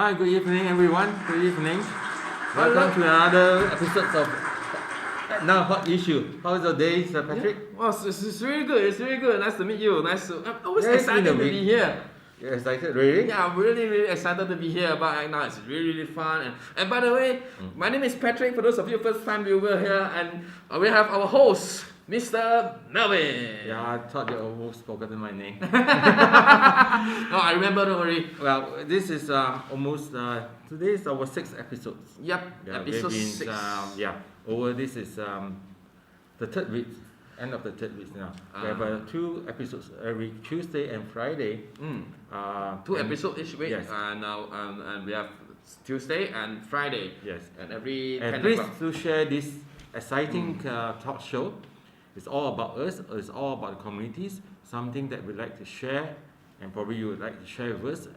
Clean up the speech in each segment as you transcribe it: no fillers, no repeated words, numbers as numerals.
Hi, good evening everyone. Good evening. Welcome to another episode of ACTnow Hot Issue. How's your day, Sir Patrick? Yeah. Well, it's really good. It's really good. Nice to meet you. I'm always Yeah, it's been excited a to week. be here. You're excited, really? Yeah, I'm really excited to be here about ACTnow. It's really fun. And by the way, my name is Patrick. For those of you first time viewer here, and we have our host, Mr. Melvin. Yeah, I thought you almost forgotten my name. No, I remember. Don't worry. Well, this is almost today is our 6th episode. Yep, Yeah, episode we've been, 6. over this is the 3rd week, end of the 3rd week now. We have 2 episodes every Tuesday and Friday. 2 episodes each week. Yes. And we have Tuesday and Friday. Yes. And every And 10 please o'clock. to share this exciting talk show. It's all about us. It's all about the communities. Something that we like to share, and probably you would like to share with us.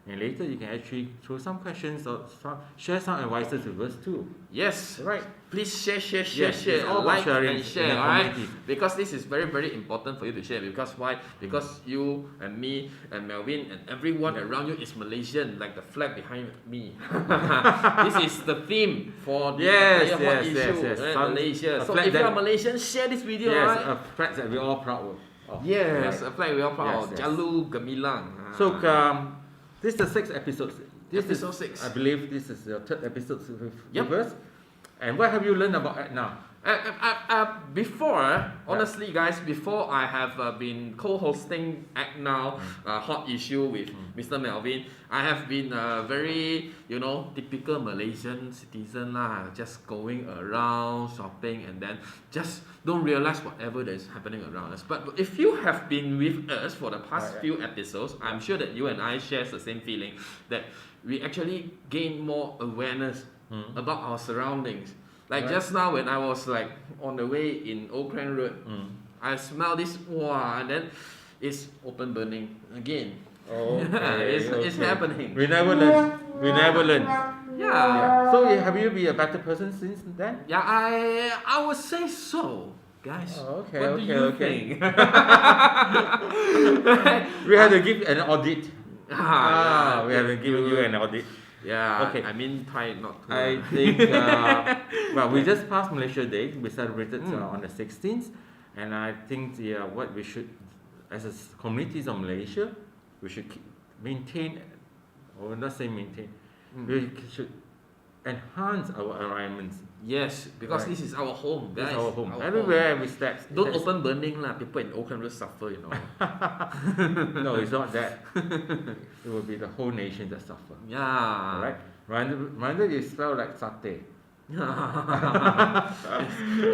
And later you can actually throw some questions or share some advices with us too. Yes. Right. Please share, Yes, it's all about like sharing and in share, the alright? community. Because this is very important for you to share. Because why? Because you and me and Melvin and everyone around you is Malaysian, like the flag behind me. This is the theme for the entire hot issue, Malaysia. So if you are Malaysian, share this video, Yes, right? a flag that we're all proud of. Yes, Right. a flag we are proud of. Yes. Jalu Gemilang. So this is the 6th episode. This Episode is, 6. I believe this is the 3rd episode Yep. with us. And what have you learned about ACTnow? Before, honestly, guys, before I have been co-hosting ACTnow Hot Issue with Mr. Melvin, I have been a very, typical Malaysian citizen lah, just going around shopping and then just don't realize whatever that is happening around us. But if you have been with us for the past few episodes, I'm sure that you and I share the same feeling that we actually gain more awareness about our surroundings. Like just now when I was like on the way in Old Cran Road, I smell this and then it's open burning again. Okay, it's happening. We never learn. We never learn. Yeah. So have you been a better person since then? Yeah, I would say so. Guys, Oh, okay, what do you okay. think? We have to give an audit. We yeah, have to give you an audit. Yeah, Okay. I mean try not to. I think, well, we just passed Malaysia Day. We celebrated on the 16th. And I think what we should, as a communities of Malaysia, we should maintain, or not say maintain, we should enhance our environments. Yes, because Right. this is our home, guys. This is our home. Our Everywhere home. we step. Don't open burning lah. People in Old Cran Road suffer, No, it's not that. It will be the whole nation that suffer. Yeah. Alright? Reminder, you smell like satay.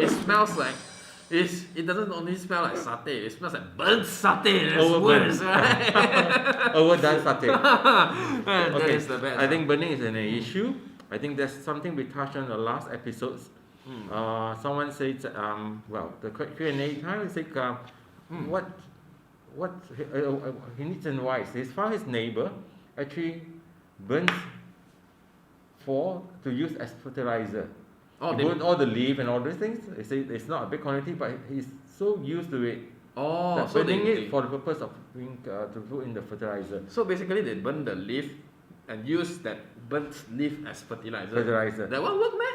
It smells like it doesn't only smell like satay, it smells like burnt satay. That's Overburnt. worse, right? Overdone satay. That Okay, is the best. I think burning is an issue. I think that's something we touched on the last episodes. Someone said, the Q&A time, he said, what he needs advice. He found his neighbor actually burns to use as fertilizer. He burns all the leaf and all these things. He said it's not a big quantity, but he's so used to it. That so burning it for the purpose of to put in the fertilizer. So basically they burn the leaf and use that burnt leaf as fertilizer. That one work, man?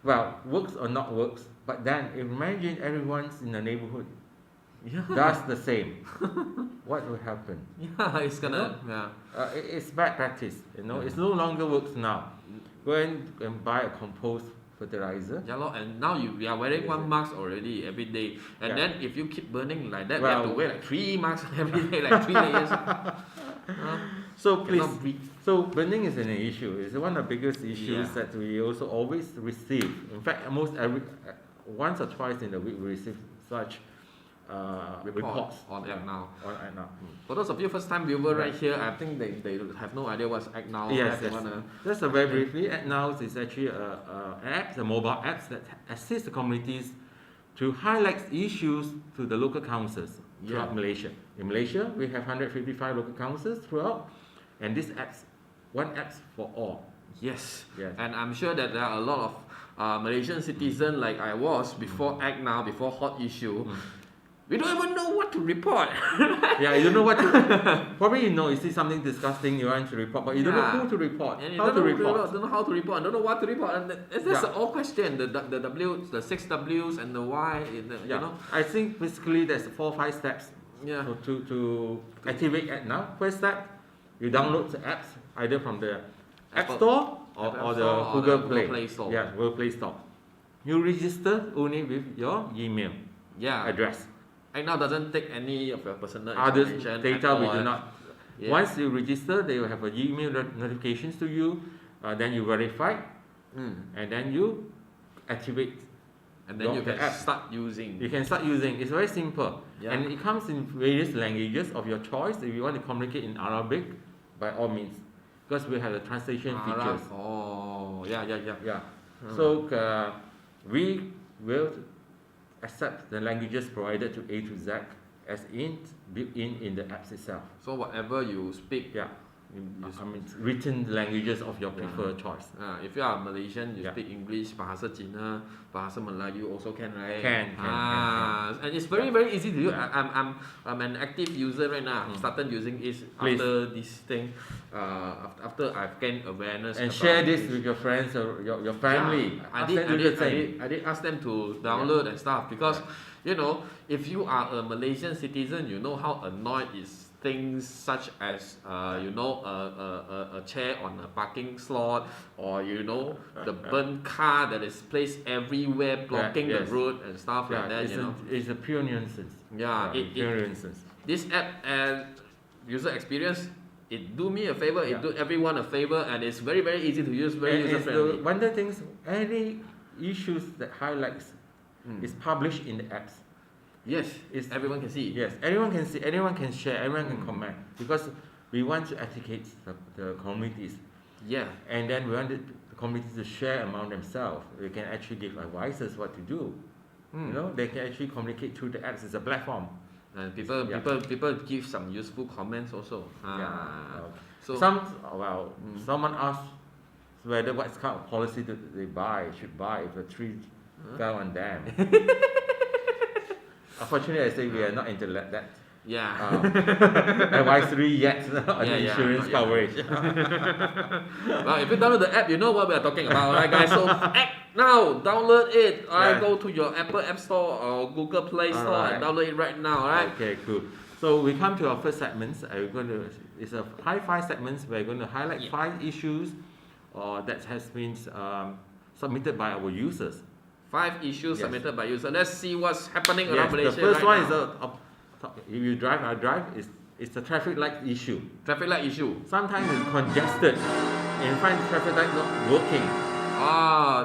Well, works or not works, but then imagine everyone's in the neighborhood Yeah. does the same. What will happen? Yeah, it's gonna. It's bad practice. It's no longer works now. Go and buy a compost fertilizer. Yeah, and now we are wearing one mask already every day, and then if you keep burning like that, we have to wear like 3 masks every day, like 3 layers. So please, Cannot breathe. so burning is an issue. It's one of the biggest issues Yeah. that we also always receive. In fact, almost once or twice in the week we receive such reports on ACTnow. on ACTnow. For those of you first time viewer right here, I think they have no idea what's ACTnow. Yes, They yes. wanna- Just very briefly, ACTnow is actually a mobile app that assists the communities to highlight issues to the local councils throughout Malaysia. In Malaysia, we have 155 local councils throughout, and this one app's for all. Yes. Yes. And I'm sure that there are a lot of Malaysian citizens like I was before ACTnow, before Hot Issue. We don't even know what to report. Yeah, you don't know what to. Probably you see something disgusting you want to report, but you don't know Yeah. who to report, And you how don't to know report. don't know how to report, don't know what to report, and that's Yeah. the all question. The 6 Ws and the why. Yeah, You know. I think basically there's 4 or 5 steps Yeah. to activate ACTnow. First step, you download the apps either from the App Apple- Store or Apple the Store or Google the Play. Google Play Store. Yeah, Google Play Store. You register only with your email Yeah. address. ACTnow doesn't take any of your personal Others information. data at we all. do not. Yeah. Once you register, they will have a email notifications to you. Then you verify, and then you activate. And then you the can app. start using. You can start using. It's very simple, Yeah. and it comes in various languages of your choice. If you want to communicate in Arabic, by all means, because we have the translation features. Oh, yeah. Yeah. So we will accept the languages provided to A to Z as built in the apps itself. So whatever you speak, Yeah. you I mean written languages of your preferred choice. if you are Malaysian, you Yeah. speak English, Bahasa Cina, Bahasa Melayu also can, right? Can. And it's very easy to use. Yeah. I'm an active user right now. I've started using it Please. after this thing. After I've gained awareness. And about share this with your friends or your family. Yeah, Ask them to do the same. I did ask them to download and stuff because if you are a Malaysian citizen, you know how annoyed is things such as a chair on a parking slot, or the burnt car that is placed everywhere blocking Yes. the road and stuff like that. It's a pure nuisance. Yeah, pure nuisance. this app and user experience, it do me a favor, Yeah. it do everyone a favor, and it's very easy to use, very And user it's friendly. one of the things, any issues that highlights is published in the apps. Yes, It's everyone can see. Yes, everyone can see, everyone can share, everyone can comment, because we want to educate the communities, Yeah. and then we want the communities to share among themselves. They can actually give advices what to do. They can actually communicate through the apps. It's a platform. And people give some useful comments also. So Someone asked whether what kind of policy they should buy if a tree fell on them. Unfortunately, I say we are not into that advisory yet on insurance coverage. Well, if you download the app, you know what we are talking about, right, guys? So ACTnow, download it. Go to your Apple App Store or Google Play Store and download it right now, right? Okay, cool. So we come to our first segments. It's a high-five segments. We're going to highlight 5 issues that has been submitted by our users. 5 issues submitted by users. Let's see what's happening around Malaysia. The first one now. if you drive, I drive, it's the traffic light issue. Traffic light issue. Sometimes it's congested and find traffic light not working.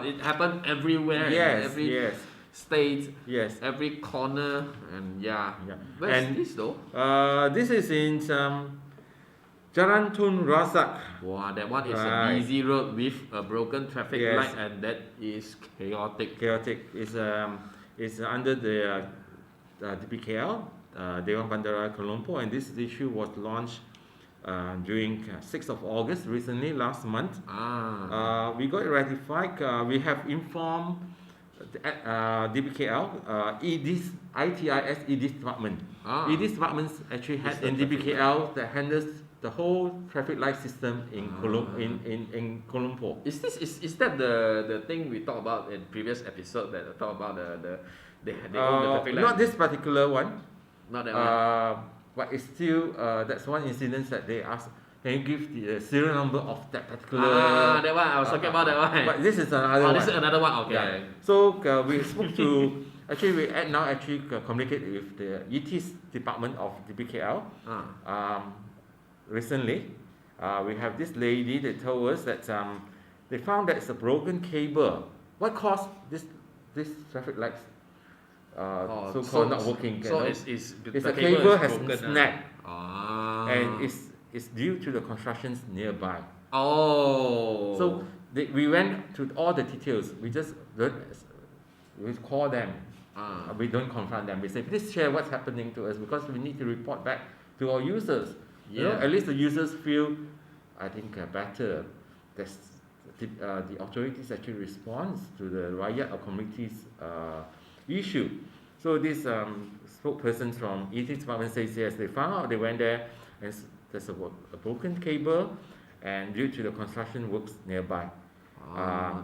It happened everywhere. In every state. Yes. Every corner. And Where is this though? This is in Jalan Tun Razak. Wow, that one is a busy road with a broken traffic light, and that is chaotic. It's under the DPKL, Dewan Bandara Kuala Lumpur, and this issue was launched during 6th of August, recently, last month. We got it ratified. We have informed DPKL, ITIS EDIS department. EDIS department actually has in DPKL that handles the whole traffic light system in Kuala Lumpur. Is that the thing we talked about in previous episode that talk about they own the traffic light? Not this particular one. Not that one. But it's still that's one incident that they asked. Can you give the serial number of that particular? That one I was talking about that one. But this is another one. This is another one. Okay. Yeah. So we spoke to we now communicate with the ETs department of the BKL. Recently, we have this lady that told us that they found that it's a broken cable. What caused this traffic lights so-called not working? So it's the cable has broken, snapped, and it's due to the constructions nearby. So we went to all the details. We just we call them. We don't confront them. We say, please share what's happening to us, because we need to report back to our users. At least the users feel, I think, better. That the authorities actually respond to the rakyat or community's issue. So this spokesperson from ethics department says yes, they found out, they went there, and there's a broken cable, and due to the construction works nearby.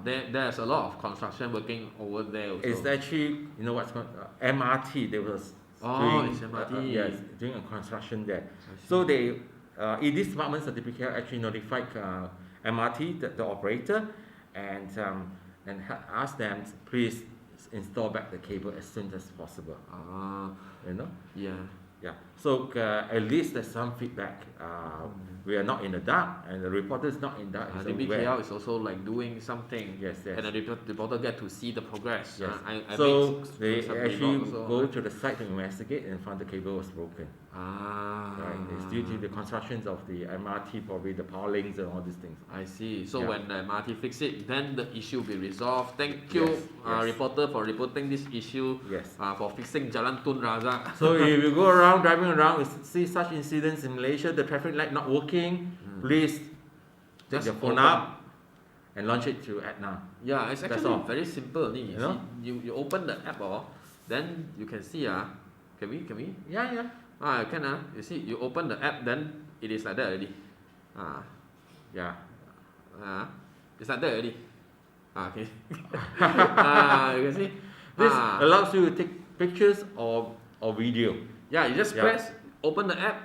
There's a lot of construction working over there also. It's actually, you know what's called MRT. They was it's MRT. yes, doing a construction there. So they, this department certificate actually notified MRT, the operator, and asked them to please install back the cable as soon as possible. You know? Yeah. Yeah. So at least there's some feedback. We are not in the dark, and the reporter is not in the dark. I think BKL is also like doing something. Yes. And the reporter get to see the progress. Yes. I so they some actually also, go to the site to investigate and found the cable was broken. Right. It's due to the constructions of the MRT, probably the power links and all these things. I see. So Yeah. when the MRT fix it, then the issue will be resolved. Thank you, Yes. reporter, for reporting this issue. Yes. For fixing Jalan Tun Razak. So if you go around, driving around, you see such incidents in Malaysia, the traffic light not working, please take Just your phone open. up and launch it to ACTnow. Yeah, it's That's actually all. very simple. You know? see, you open the app, then you can see. Can we? Yeah. You can. You see, you open the app, then it is like that already. Yeah. It's like that already. Okay. You can see. This allows you to take pictures or video. Yeah, you just Yeah. press, open the app,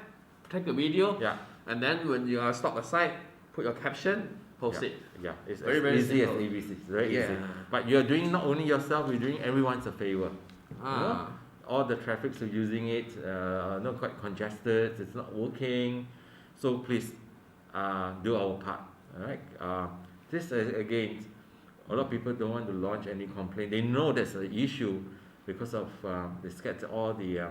take a video, Yeah. and then when you stop the site, put your caption, post it. Yeah, it's Very, as very easy simple. as ABC. It's very Yeah. easy. But you're doing not only yourself, you're doing everyone's a favor. know? All the traffics are using it, not quite congested, it's not working. So please do our part. Alright? This again, a lot of people don't want to launch any complaint. They know there's an issue because of they scared all the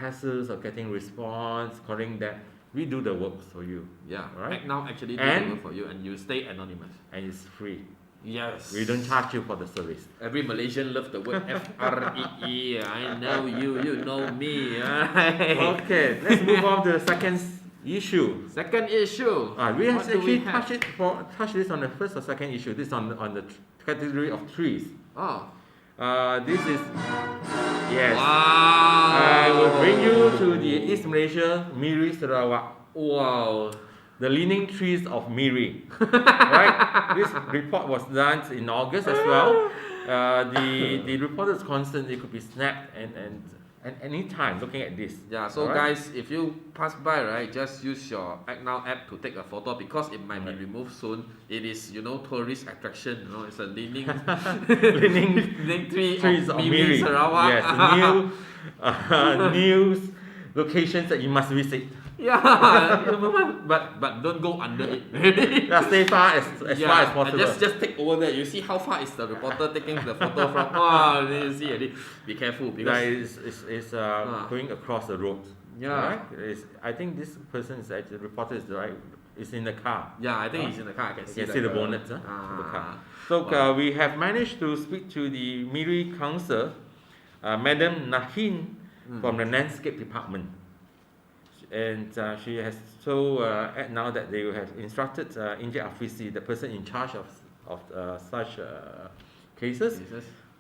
hassles of getting response, calling that. We do the work for you. Yeah, Right? ACTnow actually do the work for you, and you stay anonymous. And it's free. Yes. We don't charge you for the service. Every Malaysian love the word FREE. I know you, you know me. Right? Okay, let's move on to the second issue. Second issue. We have What do we actually have? touched this on the first or second issue. This is on the category of trees. Oh. This is, yes. Wow. I will bring you to the East Malaysia, Miri Sarawak. Wow. The leaning trees of Miri. Right? This report was done in August as well. The report is constant. It could be snapped and any time looking at this. Yeah, so Alright? guys, if you pass by, right, just use your ACTnow app to take a photo because it might be removed soon. It is, tourist attraction. It's a leaning leaning trees of Miri. Miri Sarawak. Yes, new locations that you must visit. Yeah, but don't go under it. Yeah, stay far as far as possible. And just take over there. You see how far is the reporter taking the photo from? Oh, you see already. Be careful because it's going across the road. Yeah. Right? I think this person is actually the reporter is in the car. yeah, I think he's in the car. I can see, You can see the bonnet of the car. So Wow. we have managed to speak to the Miri Council, Madam Nahin from the Landscape Department. And she has told now that they have instructed Injek Afisi, the person in charge of such cases,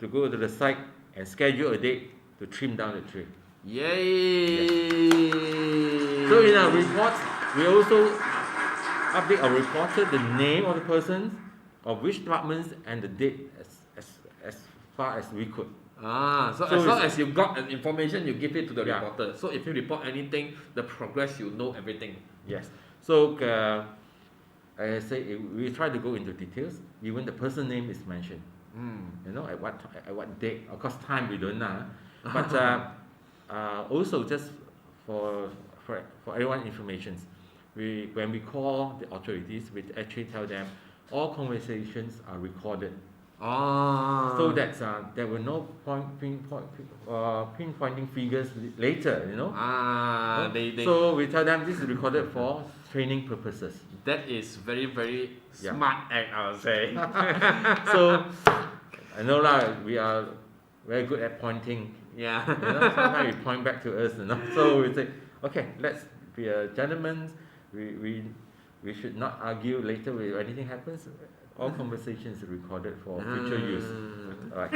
to go to the site and schedule a date to trim down the tree. Yay! Yes. So in our report, we also update our reporter the name of the person, of which departments, and the date as far as we could. So as long as you got an information, you give it to the Yeah. reporter. So if you report anything, the progress, you know everything. Yes. So I say we try to go into details. Even the person name is mentioned. At what date. Of course, time we don't know. But also just for everyone information, when we call the authorities, we actually tell them all conversations are recorded. So that there were no pinpointing figures later, So we tell them this is recorded for training purposes. That is very, very smart act, I would say. So I know we are very good at pointing. Yeah. Sometimes you point back to us, So we say, okay, let's be a gentleman. We should not argue later if anything happens. All conversations are recorded for future use. Right.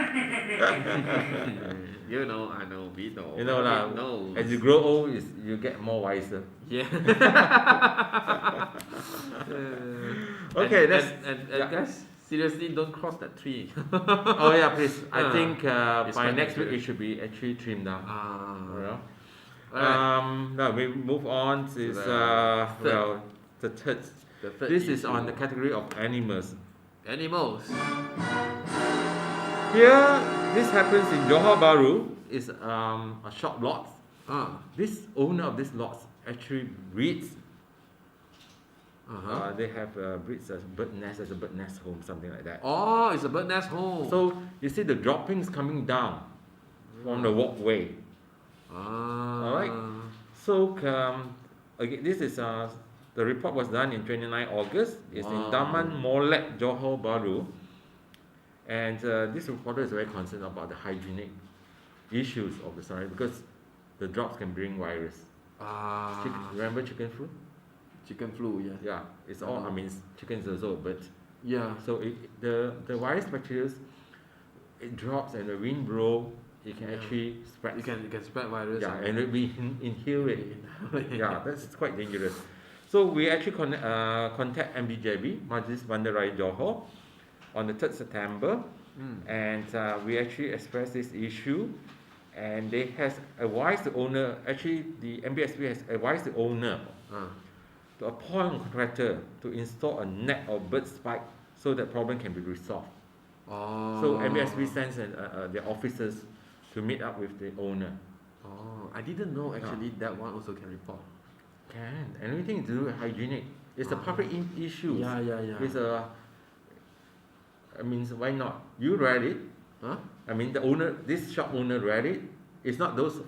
You know, I know, we know. You know lah. everybody knows. As you grow old, you get more wiser. Yeah. Okay, and, that's and guys, seriously, don't cross that tree. Oh yeah, please. I think it's by quite next week it dangerous. should be actually trimmed down. You know? Alright. Now we move on to the third. The third This is issue. on the category of animals. Animals. Here, this happens in Johor Bahru. It's a shop lot. This owner of this lot actually breeds. They have breeds a bird nest as a bird nest home, something like that. Oh, it's a bird nest home. So you see the droppings coming down from the walkway. Alright. So again, this is the report was done in 29 August. It's in Daman Molek, Johor Bahru. And this reporter is very concerned about the hygienic issues of the scenario because the drops can bring virus. Remember chicken flu? Chicken flu, yes. Yeah, it's all. I mean, chicken is also a bird. Yeah. So the virus bacteria, it drops and the wind blow, it can actually spread. You can spread virus. Yeah, and we inhale it. Yeah, that's quite dangerous. So we actually contact MBJB, Majlis Bandaraya Johor, on the 3rd September, and we actually expressed this issue, and they has advised the owner. Actually, the MBSB has advised the owner to appoint a contractor to install a net or bird spike so that problem can be resolved. So MBSB sends their officers to meet up with the owner. I didn't know actually that one also can report. Can. Anything to do with hygienic. It's a public issue. Yeah. It's I mean, why not? You read it. I mean, this shop owner read it. It's not those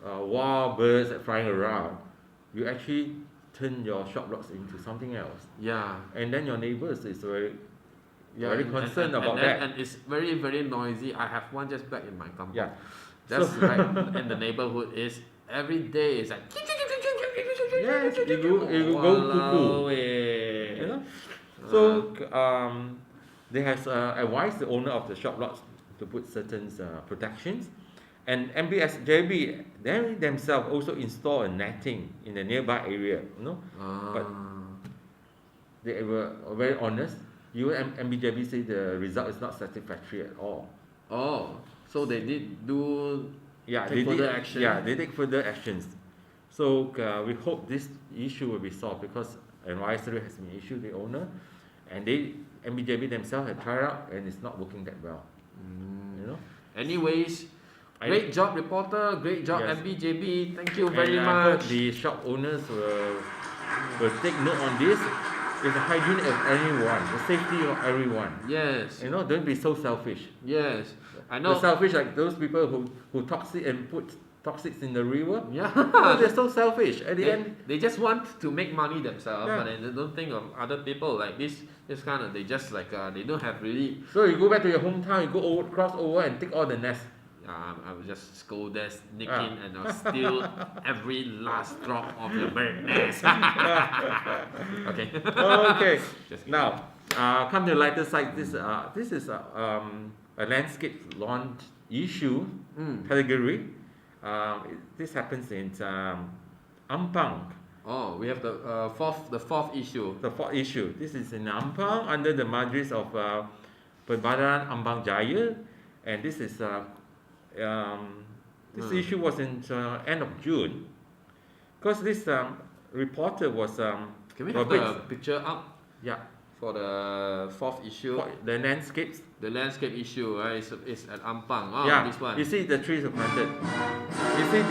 wild birds that flying around. You actually turn your shop lots into something else. Yeah. And then your neighbors is very very concerned about that. And it's very, very noisy. I have one just back in my company. Yeah. That's right in the neighborhood. Is every day is like. Yes, it will go cuckoo. You know? So they have advised the owner of the shop lots to put certain protections, and MBSJB they themselves also install a netting in the nearby area. You know, but they were very honest. MBJB say the result is not satisfactory at all. So they did do further action. Yeah, they take further actions. So we hope this issue will be solved because advisory has been issued to the owner, and MBJB themselves have tried out and it's not working that well. You know. Anyways, great job, reporter. Great job, Yes. MBJB. Thank you very I hope much. the shop owners will take note on this. It's the hygiene of everyone, the safety of everyone. Yes. You know, don't be so selfish. Yes. I know. The selfish like those people who toxic and put toxics in the river. Yeah. They're so selfish. At the end, they just want to make money themselves, Yeah. but they don't think of other people like this kind of. They just like they don't have really. so you go back to your hometown, you go cross over and take all the nests. I will just go there, sneak in, and I'll steal every last drop of your bird nest. Okay. Okay. Just Now, come to the lighter side. This is a landscape lawn issue category. This happens in Ampang. We have the fourth issue. The fourth issue. This is in Ampang under the Majlis of Perbadaran Ambang Jaya, and this is this issue was in end of June. Because this reporter was Can we have the picture up? Yeah. For the fourth issue. The landscapes. The landscape issue, right? It's at Ampang. Yeah. This one. You see the trees are planted. You see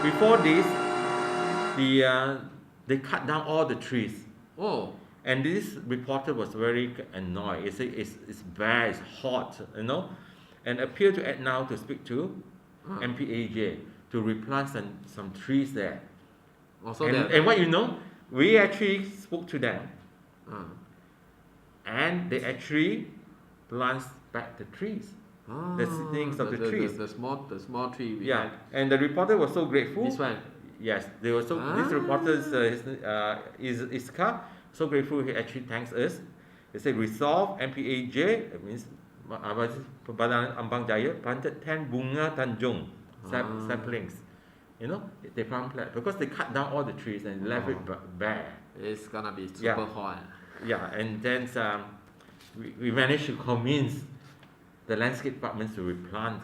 before this, they cut down all the trees. And this reporter was very annoyed. He said it's bad, it's hot, you know, and appealed to ACTnow to speak to MPAJ to replant some trees there. And what you know, we actually spoke to them, and they actually plant back the trees. The seedlings of the trees. The small tree. Yeah, and the reporter was so grateful. This one. Yes, they were so. This reporter's is Iska so grateful. He actually thanks us. He said resolve MPAJ. It means Badan Ambang Jaya planted 10 bunga tanjung saplings. You know, they plant because they cut down all the trees and left it bare. It's gonna be super hot. Yeah, and then we managed to convince the landscape departments to replant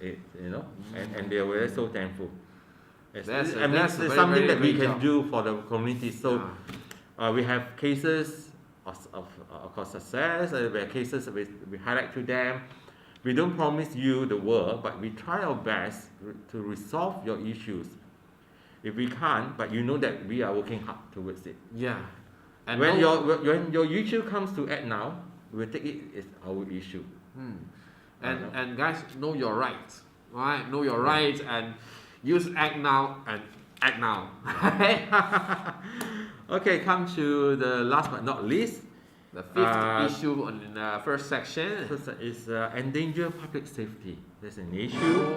it, you know, and they were so thankful. It's something that we can do for the community. So we have cases of course success. We have cases we highlight to them. We don't promise you the world, but we try our best to resolve your issues. If we can't, but you know that we are working hard towards it. Yeah. And when your issue comes to ACTnow, we'll take it as our issue. And guys, know your rights, right? Know your rights and use ACTnow and act now. Okay, come to the last but not least. The fifth issue on the first section is endanger public safety. There's an issue.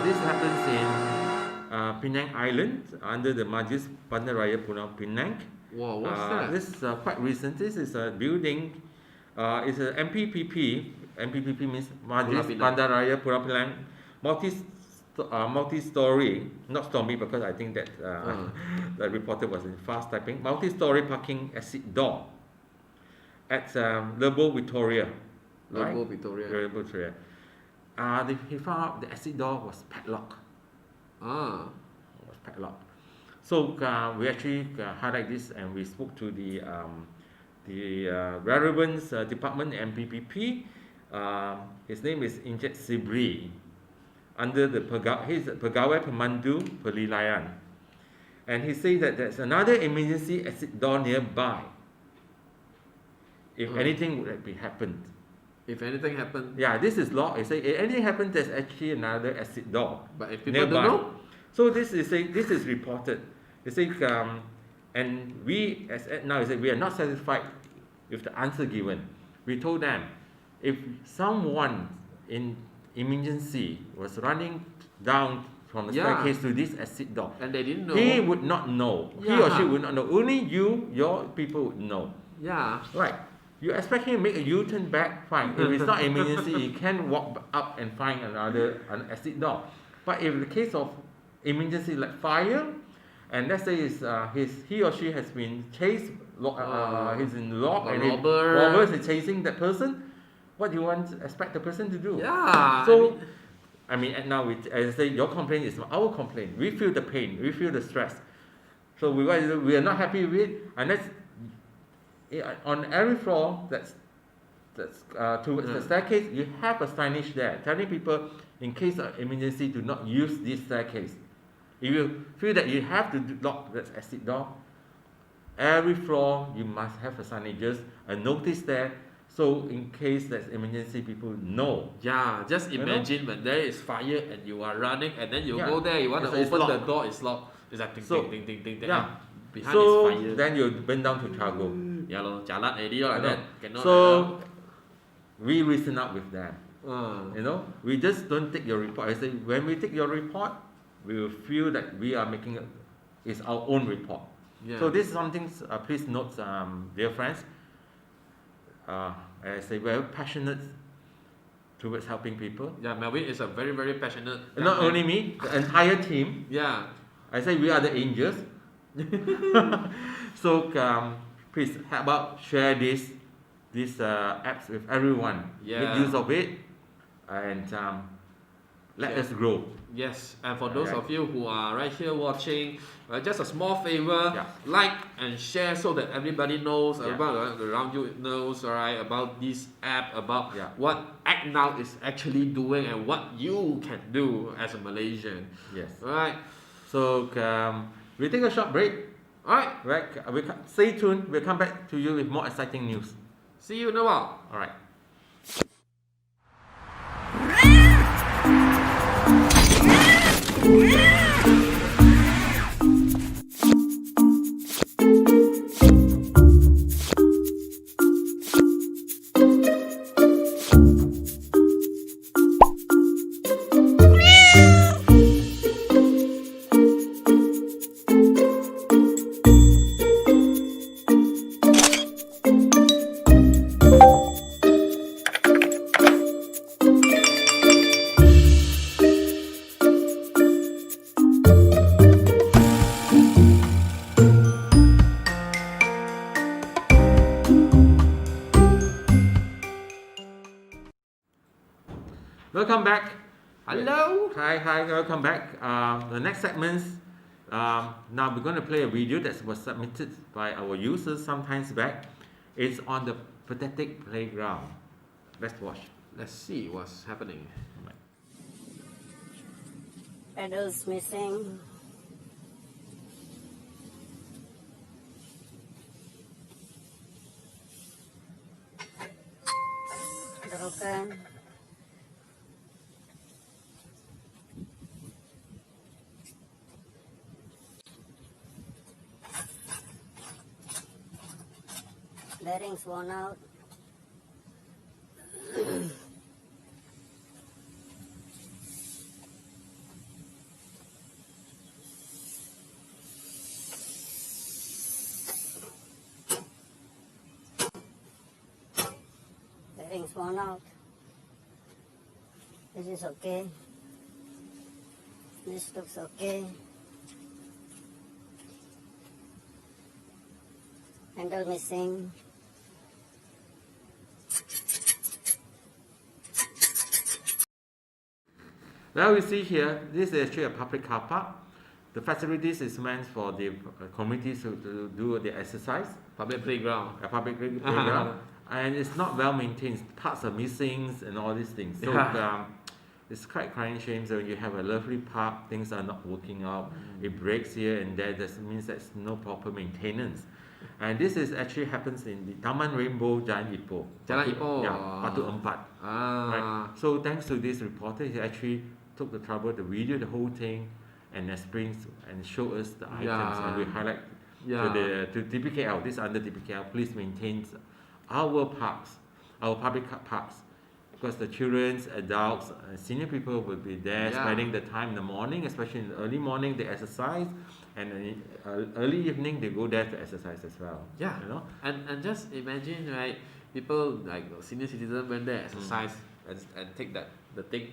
This happens in Penang Island under the Majlis Bandaraya Pulau Penang. Wow, what's that? This is quite recent. This is a building. It's a MPPP. MPPP means Majlis Bandaraya Pulau Penang. Multi-story, not stormy because I think that the reporter was in fast typing. Multi-story parking exit door at Lebo Victoria. Lebo Victoria. He found out the exit door was padlocked. Was padlocked. So we actually highlight this and we spoke to the relevant department MPPP. His name is Injet Sibri. Under the he's Pegawai Pemandu Pelilayan. And he says that there's another emergency exit door nearby. If anything would be happened. If anything happened? Yeah, this is law. He says if anything happens, there's actually another exit door. But if people nearby. don't know? So this is reported. They say, and we as ACTnow say we are not satisfied with the answer given. We told them, if someone in emergency was running down from the staircase to this exit door, and they didn't know, he would not know. He or she would not know. Only you, your people would know. Yeah. Right. You expect him to make a U-turn back, fine. If it's not emergency, he can walk up and find an exit door. But if the case of emergency like fire, and let's say he or she has been chased, he's in lock and robbers are chasing that person, what do you expect the person to do? Yeah. So, I mean now, as I say, your complaint is our complaint. We feel the pain, we feel the stress. So we are not happy with it, and that's on every floor that's towards the staircase. You have a signage there telling people in case of emergency do not use this staircase. If you feel that you have to lock that exit door, every floor you must have a signage, a notice there. So in case there's emergency, people know. Yeah, just imagine when there is fire and you are running and then you go there, you want to open the door, it's locked. It's like ding, ding, ding. Yeah. Behind is fire. Then you went down to Chicago. Yeah, jalan already like that. Cannot so we reason up with them. We just don't take your report. I say when we take your report, we will feel that we are making it's our own report. Yeah. So this is something. Please note, dear friends. I say very passionate towards helping people. Yeah, Melvin is a very, very passionate. Not only me, the entire team. Yeah. I say we are the angels. So please, how about share these apps with everyone. Yeah. Make use of it, and let us grow. Yes, and for those of you who are right here watching, just a small favor, like and share so that everybody knows about around you knows, alright, about this app, about what ACTnow is actually doing and what you can do as a Malaysian. Yes. Alright. So we take a short break. Alright. Right. Stay tuned. We'll come back to you with more exciting news. See you in a while. Alright. welcome back. Hello. Hi, welcome back. The next segments. Now we're going to play a video that was submitted by our users some times back. It's on the pathetic playground. Let's watch. Let's see what's happening. Pedals missing. Broken. Bearings worn out. Bearings worn out. This is okay. This looks okay. Handle missing. Well, you see here, this is actually a public car park. The facilities is meant for the communities to do the exercise. Public playground. A public playground. And it's not well maintained. Parts are missing and all these things. So it's quite crying shame. So when you have a lovely park, things are not working out. It breaks here and there. That means there's no proper maintenance. And this is actually happens in the Taman Rainbow Jalan Ipoh. Jalan Ipoh. Yeah, Batu Empat. Right. So thanks to this reporter, he actually took the trouble to video the whole thing and explains and show us the items, and we highlight to DPKL. This is under DPKL. Please maintain our parks, our public parks, because the children, adults, senior people will be there spending the time in the morning, especially in the early morning they exercise, and in early evening they go there to exercise as well. Yeah, you know. And just imagine, right? People like senior citizens went there exercise and take the thing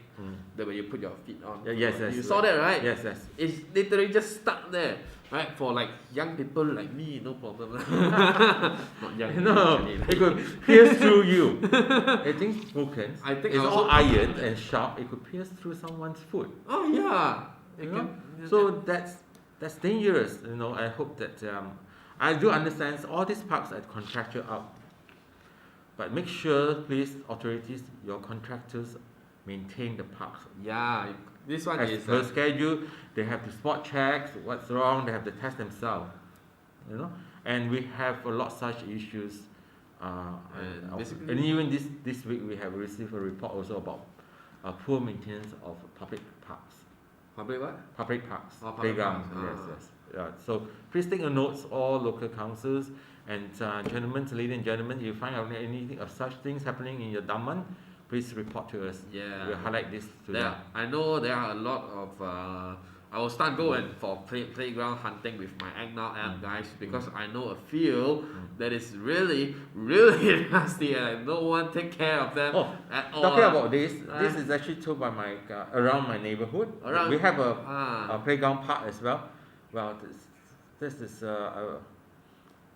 that when you put your feet on. Yes, you saw that, right? Yes. It's literally just stuck there, right? For like young people like me, no problem. Not young. No, it could pierce through you. I think broken. I think it's also- all iron and sharp. It could pierce through someone's foot. Oh yeah. You know? So that's dangerous. You know, I hope that I do understand all these parks are contractual out, but make sure, please, authorities, your contractors maintain the parks. Yeah, this one As is per schedule. They have to spot checks what's wrong. They have to test themselves. You know, and we have a lot of such issues. And even this week we have received a report also about poor maintenance of public parks. public what? Public parks, Oh, public playgrounds. parks. Yes. Yeah. So please take a note, all local councils and gentlemen, ladies and gentlemen, if you find out anything of such things happening in your Daman, please report to us. Yeah. We'll highlight this to them. I know there are a lot of. I will start going for playground hunting with my ACTnow app, guys, because I know a few that is really, really nasty and no one take care of them at all. Talking about this is actually told by my around my neighborhood. We have a playground park as well. Well, this is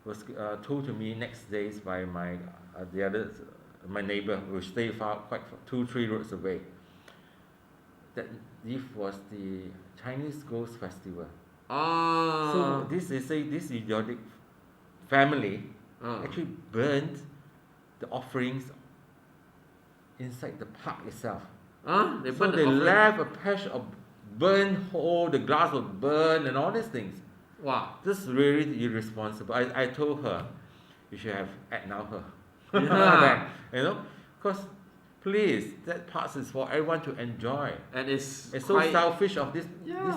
was told to me next days by my my neighbor who stay quite 2-3 roads away. That this was the Chinese Ghost Festival. So this idiotic family actually burned the offerings inside the park itself. They So they left a patch of burnt hole, the glass was burned and all these things. Wow. This is really irresponsible. I told her, you should have ACTnow her. Yeah. You know, because please, that part is for everyone to enjoy. And it's so quite selfish of this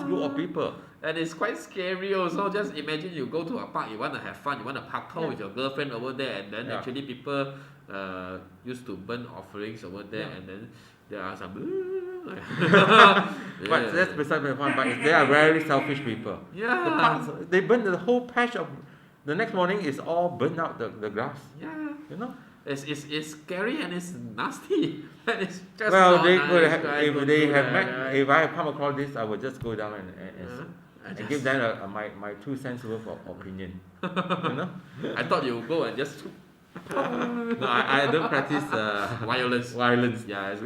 group of people. And it's quite scary also. Just imagine you go to a park, you want to have fun, you want to parkour with your girlfriend over there, and then actually people used to burn offerings over there, and then there are some. But that's beside the point. But they are very selfish people. Yeah. The parks, they burn the whole patch of. The next morning is all burnt out the grass. Yeah. You know. It's scary and it's nasty. And it's just Well, not they nice, could have, right? if Don't they do have that, met, right? if I have come across this, I would just go down and give them my 2 cents worth of opinion. You know. I thought you would go and just No, I don't practice Violence. violence. Yeah, it's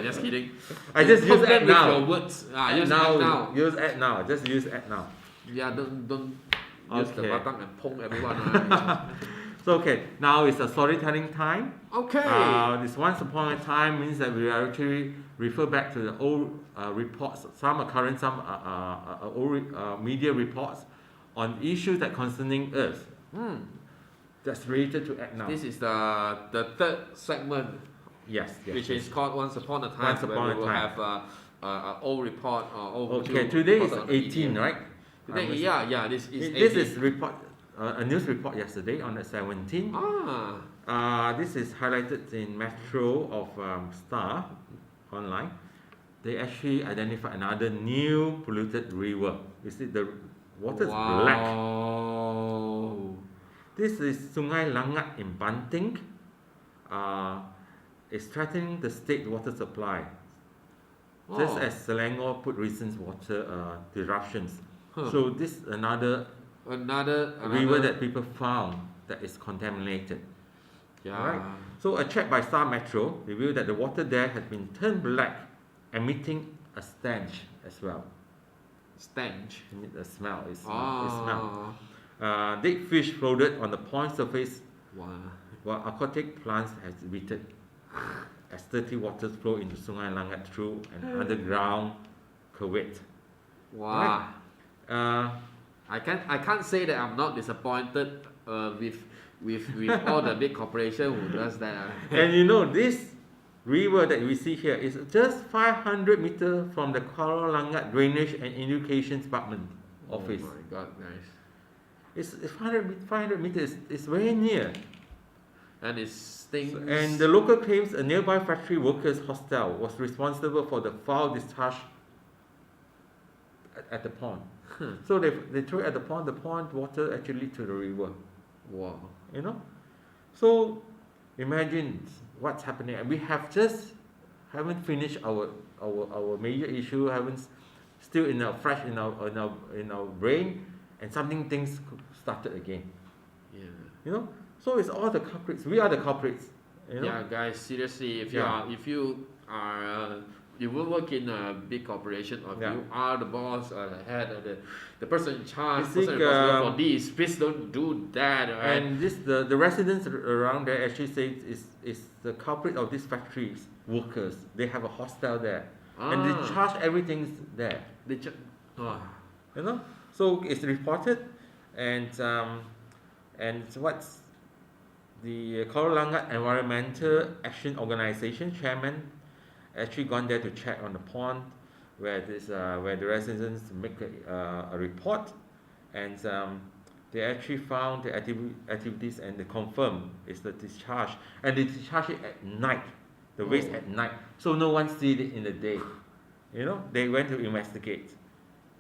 just kidding. I just use Put them act with now. your words. Act Use now. act now. Use act now. Just use act now. Yeah, don't use the Okay. batang and pong everyone. Right? So okay, now it's a storytelling time. Okay. This once upon a time means that we actually refer back to the old reports. Some are current, some are old media reports on issues that concerning us. That's related to act now. This is the third segment, Yes. which is called Once Upon a Time, Once where Upon we a will Time. have an old report or old Okay, issue today is reported on the 18, media. right? Today, yeah, this is 18. This is report a news report yesterday on the 17th. This is highlighted in Metro of Star online. They actually identified another new polluted river. You see, the water is black. Wow. This is Sungai Langat in Banting. It's threatening the state water supply. Just as Selangor put recent water disruptions. So this is another river that people found that is contaminated. Yeah. Right? So a check by Star Metro revealed that the water there had been turned black, emitting a stench as well. Stench. The smell is smell. Ah. Dead fish floated on the pond surface, Wow. while aquatic plants has withered as dirty waters flow into Sungai Langat through an underground culvert. Wow. Right? I can't say that I'm not disappointed with all the big corporation who does that. And you know, this river that we see here is just 500 meters from the Kuala Langat Drainage and Education Department office. Oh my God, guys. It's 500 meters. It's very near. And it stinks. And the local claims a nearby factory workers' hostel was responsible for the foul discharge at the pond. So they throw it at the pond water actually lead to the river. Wow. You know? So imagine what's happening. And we haven't finished our major issue, still fresh in our brain, and things started again. Yeah. You know? So it's all the culprits. We are the culprits. You know? Yeah, guys. Seriously, if Yeah. you will work in a big corporation, or if Yeah. you are the boss or the head or the person in charge, You see, person responsible for this, please don't do that. Right? And the residents around there actually say is the culprit of these factories workers. They have a hostel there, and they charge everything there. You know, so it's reported, and what's the Kuala Langat Environmental Action Organisation chairman actually gone there to check on the pond where the residents make a report, and they actually found the activities, and they confirm it's the discharge, and they discharge it at night, the waste at night, so no one sees it in the day. You know, they went to investigate.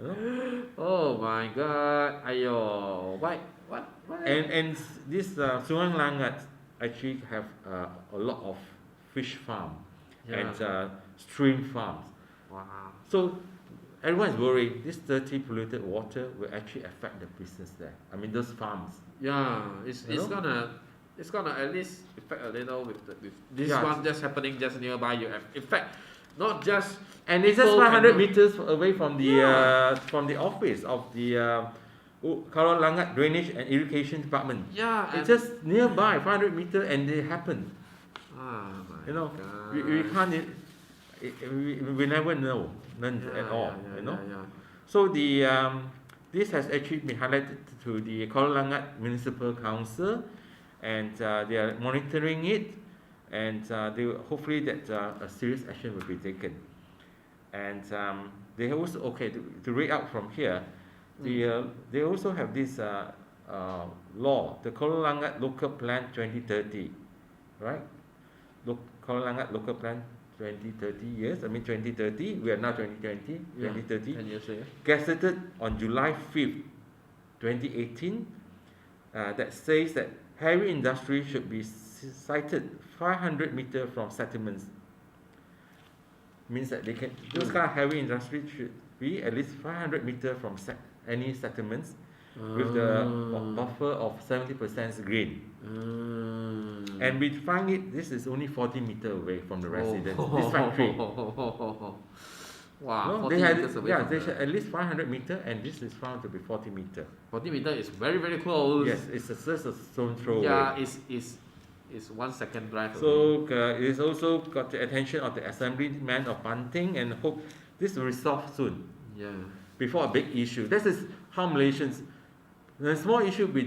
You know? Oh my God! Ayo, why? What? And this Sungai Langat actually have a lot of fish farm and stream farms. Wow. So everyone is worried this dirty polluted water will actually affect the business there. I mean those farms. Yeah, it's You know? gonna at least affect a little with this Yeah. one just happening just nearby. You have effect, not just And it's just people 500 can- meters away from the Yeah. office of the Kuala Langat Drainage and Irrigation Department. Yeah, It's just nearby, 500 meters, and they happen. my You know, God. we can't. We never know none Yeah, at all. yeah, You know. yeah. So this has actually been highlighted to the Kuala Langat Municipal Council, and they are monitoring it, and they hopefully that a serious action will be taken. And they also to read out from here, they also have this law, the Kuala Langat Local Plan 2030, right? Kuala Langat Local Plan 2030 years. I mean 2030. We are now 2020. 2030. 10 years later. Gazetted on July 5th, 2018, that says that heavy industry should be sited 500 meters from settlements. Means that they can those kind of heavy industry should be at least 500 meters from any settlements, with the buffer of 70% green. And we find this is only 40 meters away from the residence, this factory. Wow, No, 40 they had meters away from they the- should at least 500 meters, and this is found to be 40 meters. 40 meters is very, very close. Yes, it's just a stone throw Yeah, away. it's 1 second drive away. So it's also got the attention of the assemblyman of Banting, and hope this will resolve soon Yeah. before a big issue. This is how Malaysians, the small issue we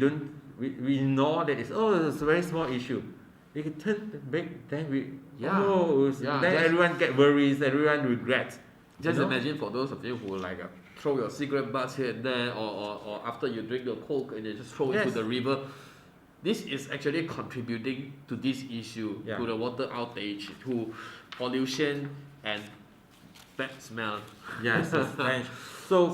ignore that it's a very small issue. It can turn big, then Yeah. Yeah, then just- everyone get worries, everyone regrets. Just You know? imagine for those of you who like throw your cigarette butts here and there, or after you drink your Coke and you just throw it Yes. to the river. This is actually contributing to this issue, Yeah. to the water outage, to pollution and bad smell. Yes, it's stench. So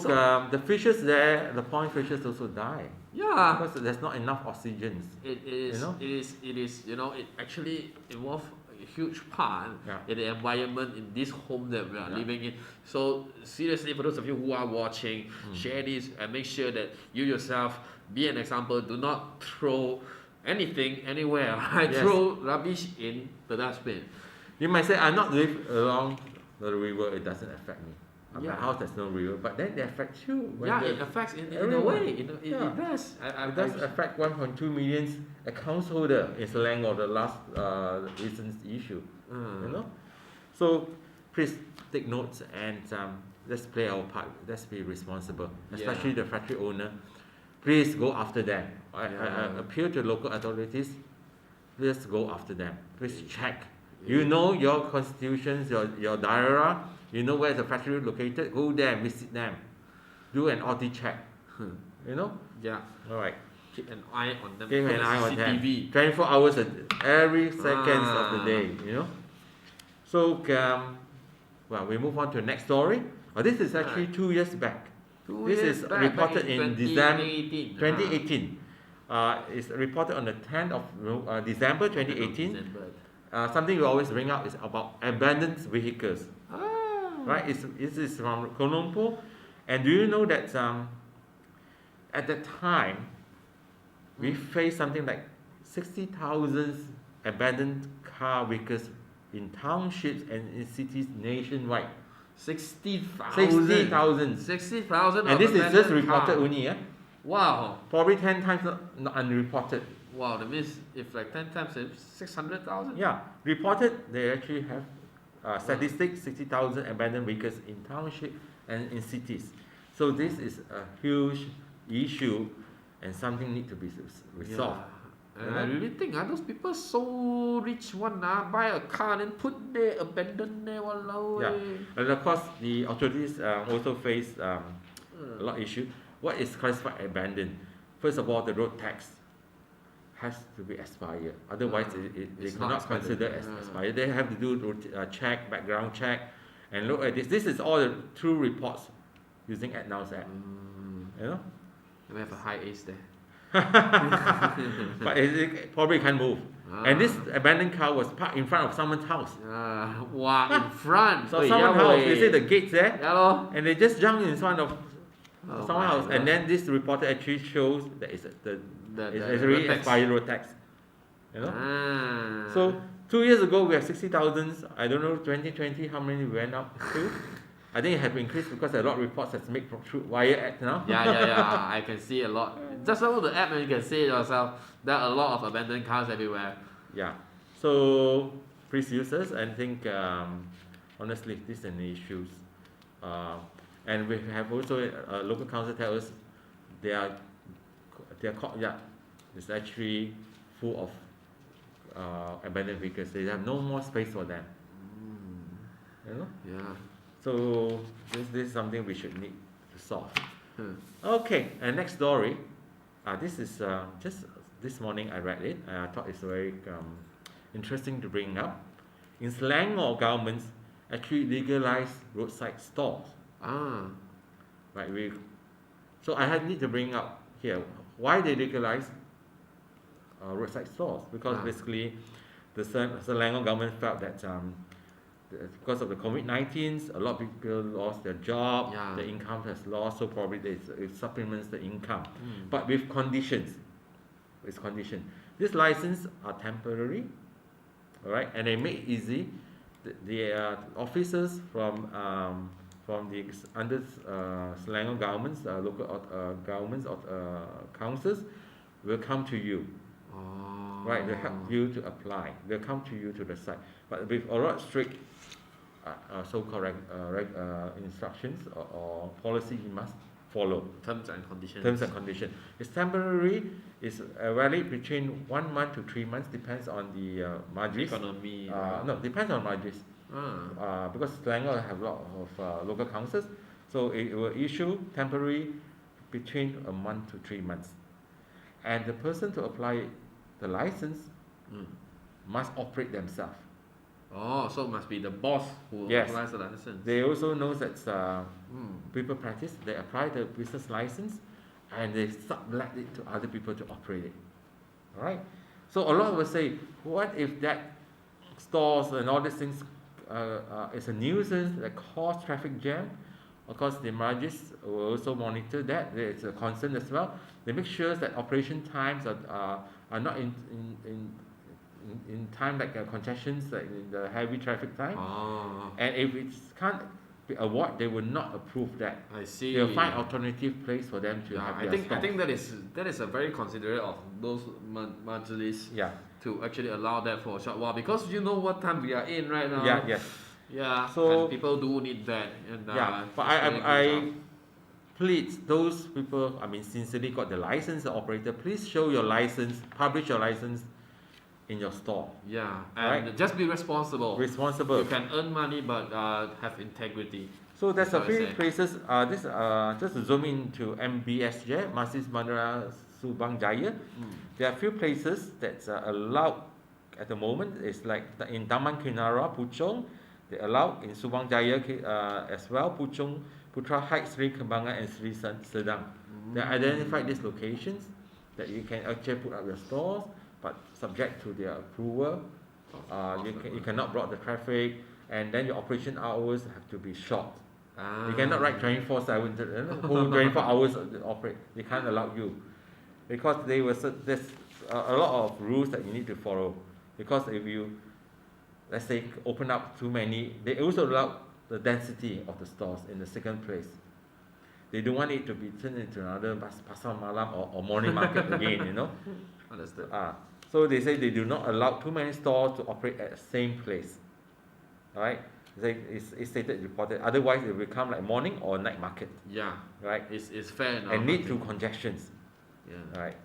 the fishes there, the pond fishes also die Yeah, because there's not enough oxygen. it is. You know? It is. You know, it actually involves a huge part Yeah. in the environment in this home that we are Yeah. living in. So seriously, for those of you who are watching, share this and make sure that you yourself be an example. Do not throw anything anywhere. Yes. Throw rubbish in the dustbin. You might say, I not live along the river, it doesn't affect me. At Yeah. my house there's no river, but then it affects you. When Yeah, the- it affects in a everyone. way. Yeah. It does. It does affect 1.2 million account holder in Selangor, the last recent issue. You know, so please take notes and let's play our part. Let's be responsible, especially the factory owner. Please go after them. I appeal to local authorities. Please go after them. Please check. You know your constitutions, your daerah. You know where the factory located. Go there and visit them. Do an audit check. You know. Yeah. All right. Keep an eye on them. Keep Put an a eye on them. CCTV. 24 hours every seconds of the Ah. day. You know. So well, we move on to the next story. This is actually 2 years back. This is reported in December 2018. It's reported on the 10th of December 2018. Something we always bring up is about abandoned vehicles. Right? This is from Kuala Lumpur. And do you know that at that time, we faced something like 60,000 abandoned car vehicles in townships and in cities nationwide. 60,000. 60,000. 60,000. And this is just reported only, yeah? Wow. Probably 10 times not unreported. Wow, that means if like 10 times, it's 600,000. Yeah, reported they actually have statistics 60,000 abandoned vehicles in township and in cities. So this is a huge issue and something need to be resolved. Yeah. And I really think those people so rich buy a car and put there, abandon there, walao. Yeah. And of course, the authorities also face a lot of issue. What is classified abandoned? First of all, the road tax has to be expired. Otherwise, they It's not cannot expired. consider as expired. They have to do check, background check, and look at this. This is all the true reports using ACTnow's app. You know, We have a high ace there. but it probably can't move. And this abandoned car was parked in front of someone's house. Wow, in front. So someone's house, they say the gates there, Yeah, lor. and they just jump in front of Oh someone's my house. And God. then this reporter actually shows that it's The it's already road tax. expired road tax. You know. Ah. So 2 years ago we have 60,000. I don't know 2020 how many we went up to. I think it has increased because a lot of reports has made from through Wire Act now. Yeah. I can see a lot. Just download the app and you can see it yourself. There are a lot of abandoned cars everywhere. Yeah. So please users, I think honestly this is an issue. And we have also local council tell us their courtyard is actually full of abandoned vehicles. They have no more space for them. You know. Yeah. So this is something we should need to solve. Hmm. Okay, and next story. This is just this morning I read it. I thought it's very interesting to bring up. In Selangor, governments actually legalized roadside stalls. Right. So I need to bring up here why they legalize roadside stalls, because basically the Selangor government felt that because of the COVID-19, a lot of people lost their job, Yeah. the income has lost, so probably it supplements the income. But with conditions. These licenses are temporary, all right, and they make it easy. The officers from the under Selangor governments, local governments of councils will come to you. Oh. Right, they help you to apply. They'll come to you to the site, but with a lot strict, so-called instructions or policy you must follow. Terms and conditions. Terms and conditions. It's temporary. It's valid between 1 month to 3 months, depends on the majlis. Economy. No, depends on majlis. Because Selangor have a lot of local councils, so it will issue temporary between 1 month to 3 months, and the person to apply the license must operate themselves. Oh, so it must be the boss who Yes. applies the license. They also know that people practice. They apply the business license, and they sublet it to other people to operate it. All right. So a lot of us say, what if that stores and all these things is a nuisance that cause traffic jam? Of course, the majlis will also monitor that. There is a concern as well. They make sure that operation times are not in time like congestions, like in the heavy traffic time. And if it can't be avoided, they will not approve that. I see. They'll find alternative place for them to have I their think stall. I think that is a very considerate of those majlis Yeah. to actually allow that for a short while, because you know what time we are in right now. Yeah. Yes. Yeah. So- and people do need that. And Yeah. But it's very I good job. plead those people. I mean, sincerely got the license, the operator. Please show your license. Publish your license in your store. Yeah, and just be responsible. Responsible. You can earn money, but have integrity. So there's a That's what I few say. places. Just to zoom into MBSJ, Masjid Bandara Subang Jaya. There are a few places that are allowed at the moment. It's like in Taman Kinara, Puchong. They allow in Subang Jaya as well. Puchong, Putra Heights, Sri Kembangan, and Sri Sedang. They identified these locations that you can actually put up your stores, but subject to their approval. You cannot block the traffic, and then your operation hours have to be short. You cannot write 24/7, whole 24 hours operate. They can't allow you, because there's a lot of rules that you need to follow. Because if you, let's say, open up too many, they also allow the density of the stores in the second place. They don't want it to be turned into another pasar malam or morning market again, you know. Understood. So they say they do not allow too many stores to operate at the same place. All right, it's stated, reported. Otherwise, it will become like morning or night market. Yeah, right. It's fair enough. And lead to congestions. Yeah. Right.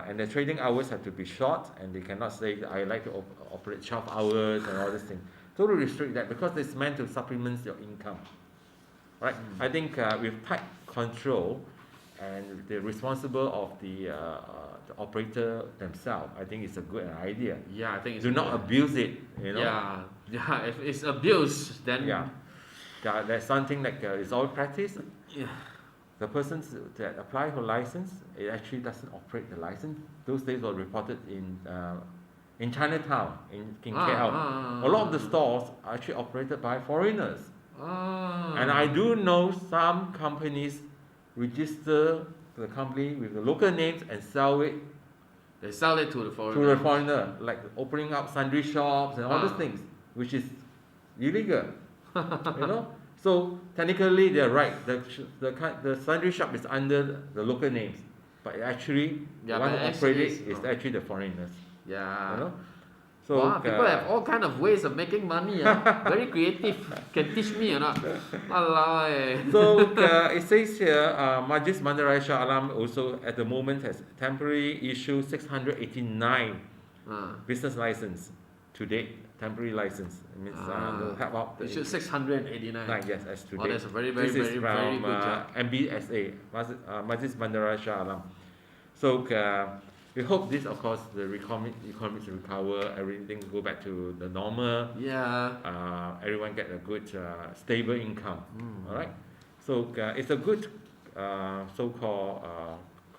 And the trading hours have to be short, and they cannot say I like to operate 12 hours and all this thing. Totally restrict that, because it's meant to supplement your income. Right. I think with tight control and the responsible of the operator themselves, I think it's a good idea. Yeah, I think it's Do not abuse it, you know. Yeah. If it's abuse, then Yeah, that's something like it's all practice. Yeah. The persons that apply for license, it actually doesn't operate the license. Those days were reported in Chinatown, in KL. A lot of the stores are actually operated by foreigners. And I do know some companies register the company with the local names and sell it They sell it to the foreigner. to the foreigner, like opening up sundry shops and all these things, which is illegal. You know. So technically, they're right. The sundry shop is under the local names, but actually, the one who operates it is actually the foreigners. Yeah. You know. So wow, people have all kind of ways of making money. Very creative. Can teach me or not? Walao eh. So it says here, Majlis Bandar Shah Alam also at the moment has temporary issue 689 business license to date. Temporary license. It means they'll help out. It should 689. Yes, as to Oh, date. that's a very, This is very from good job. MBSA, Majlis Bandar Shah Alam. So we hope this, of course, the economy recover, everything go back to the normal. Yeah. Everyone get a good stable income. All right. So it's a good so-called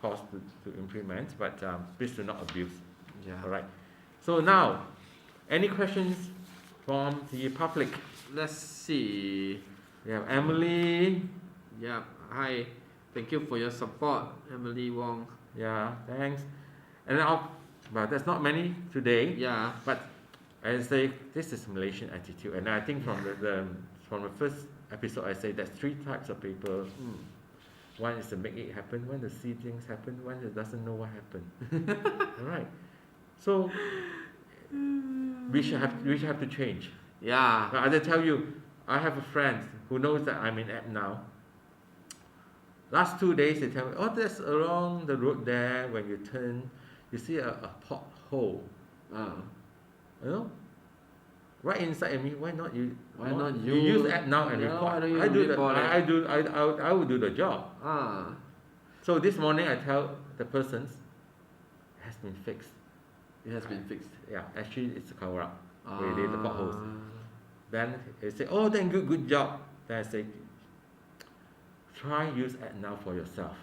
cost to implement, but please do not abuse. Yeah. All right. So now, any questions from the public. Let's see. We have Emily. Yeah. Hi. Thank you for your support, Emily Wong. Yeah, thanks. And well, there's not many today. Yeah. But I say this is Malaysian attitude, and I think from the first episode I say there's 3 types of people. One is to make it happen, one to see things happen, one that doesn't know what happened. Alright. So we should have to change. Yeah. But I tell you, I have a friend who knows that I'm in ACTnow. Last 2 days they tell me, oh, there's along the road there when you turn, you see a pothole. You know? Right inside of me, why not you? Why not you use ACTnow and yeah, report? why don't you report it? I will do the job. So this morning I tell the person, it has been fixed. It has been fixed. Yeah, actually it's a cover up. Really, the potholes. Then they say, oh, then good job. Then I say, try use ACTnow for yourself.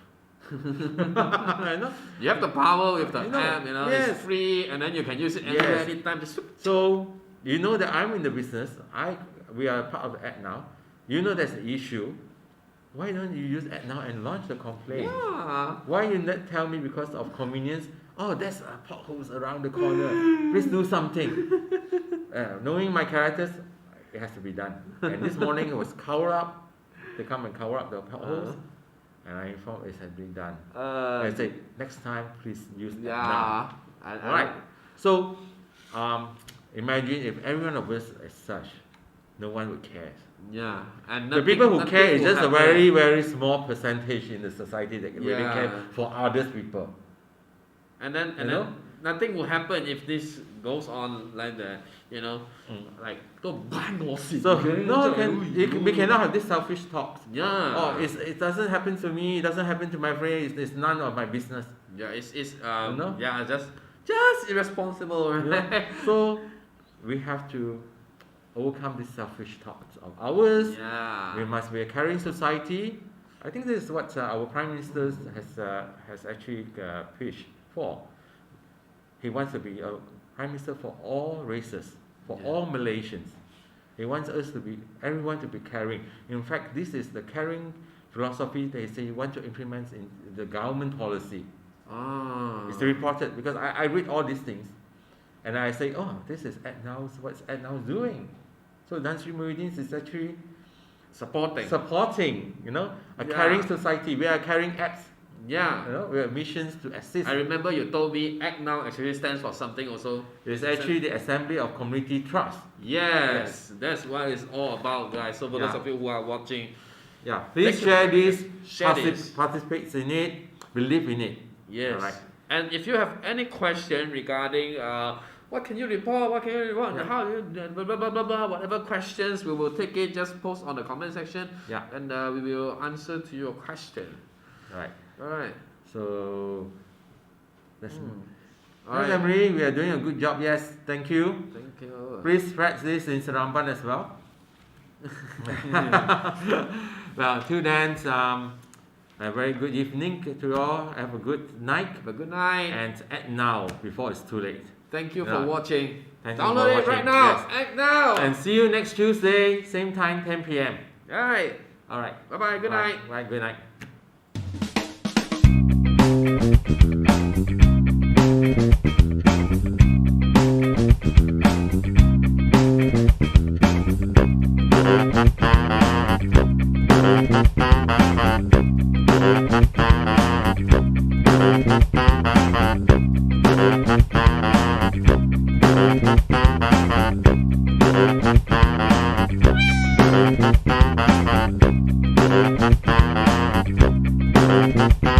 I know. You have the power with the app, yes. It's free, and then you can use it anywhere, anytime. So you know that I'm in the business. We are part of ACTnow. You know there's an issue. Why don't you use ACTnow and launch the complaint? Yeah. Why you not tell me because of convenience? Oh, there's potholes around the corner. Please do something. Knowing my characters, it has to be done. And this morning it was cover up. They come and cover up the potholes. And I informed it has been done. I say, next time, please use that now. Alright. So, imagine if every one of us is such, no one would care. Yeah. And the people who care is just a very, very small percentage in the society that really care for others people. And then nothing will happen if this goes on like that, like go ban or so we cannot have this selfish talks. Yeah. Oh, it doesn't happen to me, it doesn't happen to my friend, it's none of my business. Yeah, it's just irresponsible. Right? So we have to overcome these selfish thoughts of ours. Yeah. We must be a caring society. I think this is what our Prime Minister has actually pitched for. He wants to be a Prime Minister for all races, for all Malaysians. He wants everyone to be caring. In fact, this is the caring philosophy they say he wants to implement in the government policy. It's reported because I read all these things, and I say, oh, this is what's ACTnow doing. So Tan Sri Muhyiddin is actually supporting, a caring society. We are caring apps. Yeah. We have missions to assist. I remember you told me ACTnow actually stands for something also. It's actually the Assembly of Community Trust. Yes. That's what it's all about, guys. So for those of you who are watching, please share this, participate in it, believe in it. Yes. Alright. And if you have any question regarding what can you report, how you blah blah blah blah, whatever questions, we will take it. Just post on the comment section, and we will answer to your question. Alright. So that's Alright. Emily, we are doing a good job. Yes, thank you. Thank you. Please spread this in Seremban as well. Well, till then, a very good evening to you all. Have a good night. Have a good night. And ACTnow before it's too late. Thank you for watching. Download it right now. ACTnow. And see you next Tuesday, same time, 10 p.m. Alright. Bye bye. Good night. Bye. Good night. Thank you.